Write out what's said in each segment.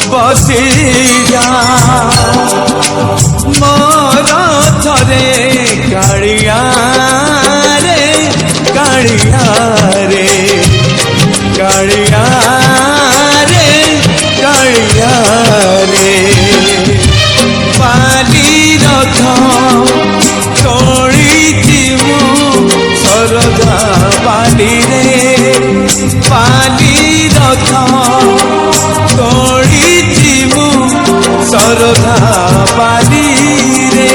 बसी जा मोर थरे कालिया रे कालिया रे कालिया रे कालिया रे पाली रथ तोड़ी सरदा पाली रे पाली रथ तोड़ी सरदा पाली रे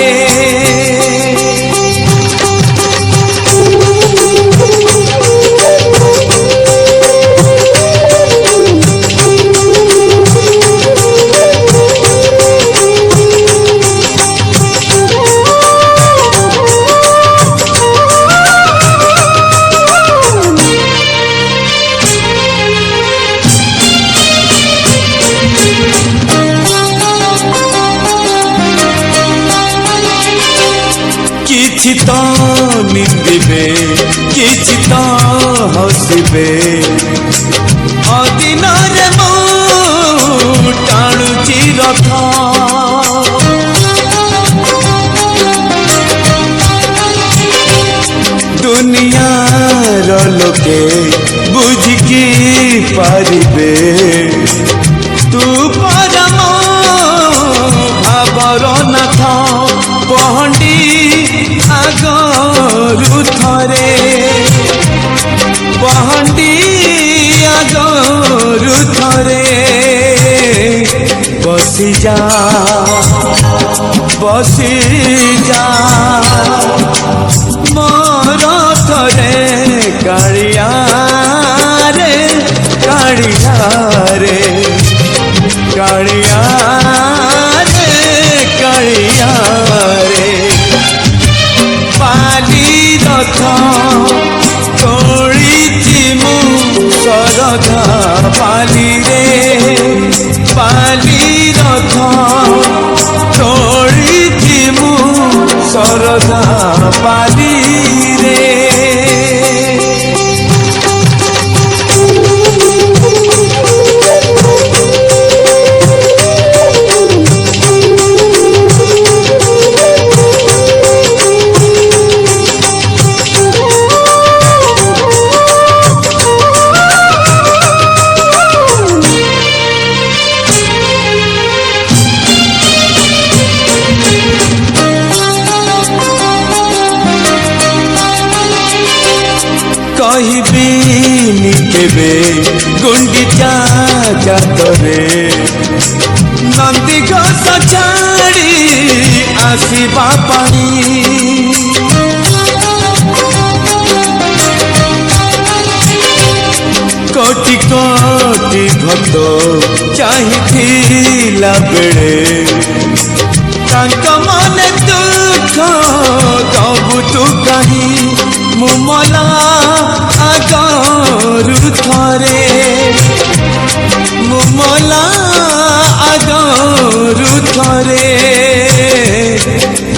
किछि तो निंदिबे किछि तो हसिबे अदिन रे मु टाणुची रथ दुनिया रो लोके बुझिकी पारिबे तू परम भावर नाथ पहंडी आगरू थरे पहंडी आगरू थरे बसी जा मोर थरे कालिया रे कालिया रे कालिया रे कालिया रे पाली रथ तोड़ी मु सरधा पाली रे पाली रथ तोड़ी मु सरधा पाली रे कहिबिनी केबे गुंडीचा जातरे नंदी घोष छाड़ी आसीबा पानी कोटि कोटि भक्त चाहिथिला बेले तांक मने दुख दबु तू कहीं मुमला आगरू थरे मुमला आगरू थरे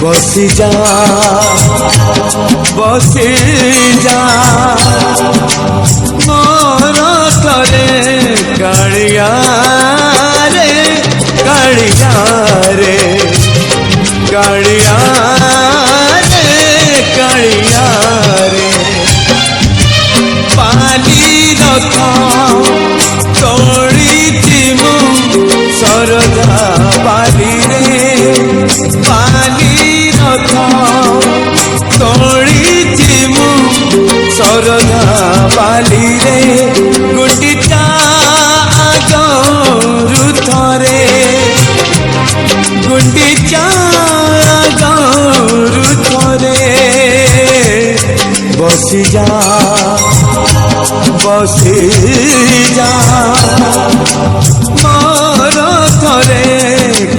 बसी जा मोर थरे कालिया रे कालिया रे कालिया रे कालिया रे पाली रथ तोड़ी मोर थरे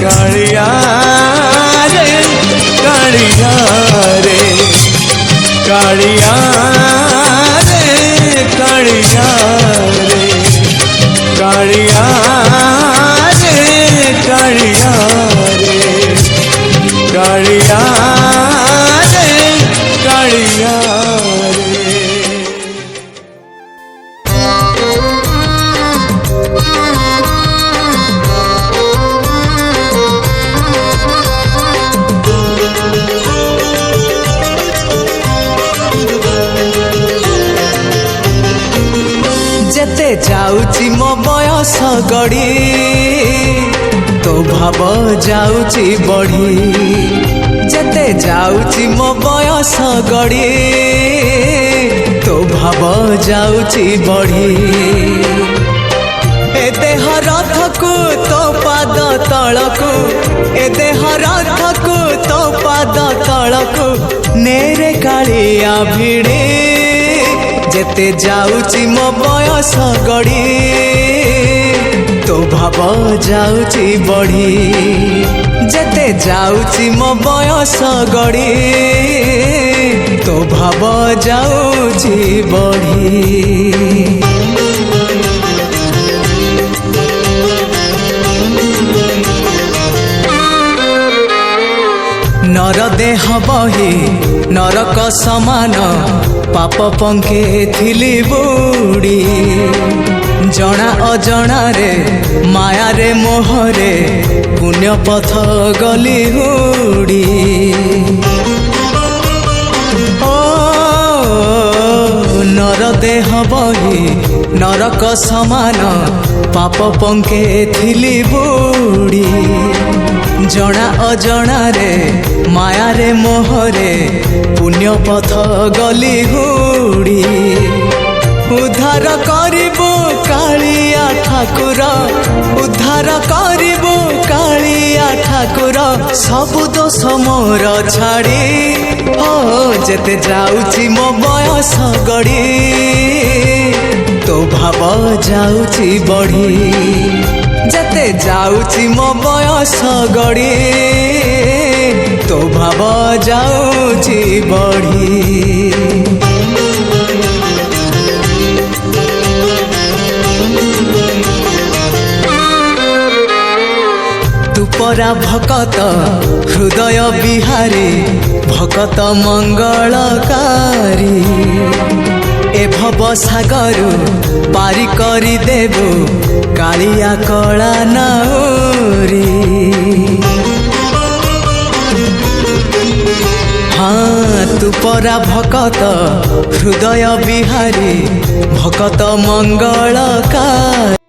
कालिया रे कालिया रे कालिया रे कालिया रे कालिया रे कालिया रे कालिया रे कालिया रे। जेते जाउची मो बयस गड़ी तो भाव जाउची बढ़ी जेते जाउची मो बयस गड़ी तो भाव जाउची बढ़ी ए देह रथकु तो पाद तलकु ए देह रथकु तो पाद तलकु नेरे कालिया भिड़े जेते जाउची मो बयस गड़ी तो भाव जाउची बढ़ी जेते जाउची मो बयस गड़ी तो भाव जाउची बढ़ी। नर देह बही नरक समान पाप पंखे थिली बुड़ी जना अजना रे माया रे मोहरे पुण्य पथ गली हुड़ी ओ नर देह बही नरक समान पाप पंखे थिली बुड़ी जना अजना रे माया रे मोहरे पुण्य पथ गली हुड़ी उद्धार करिबु कालिया ठाकुर उद्धार करिबु कालिया ठाकुर सबु दोष मोर छाड़ी हो जेते जाउची मो बयस गड़ी तो भाव जाउची बढ़ी जेते जाउची मो बयस गड़ी तो भाव जाउची बढ़ी। तुपरा भकत हृदय बिहारी भकत मंगलकारी ए भव सागरु पारी करी देबु कालिया कला नाउरी हाँ तुपरा भकत हृदय बिहारी भकत मंगलकारी।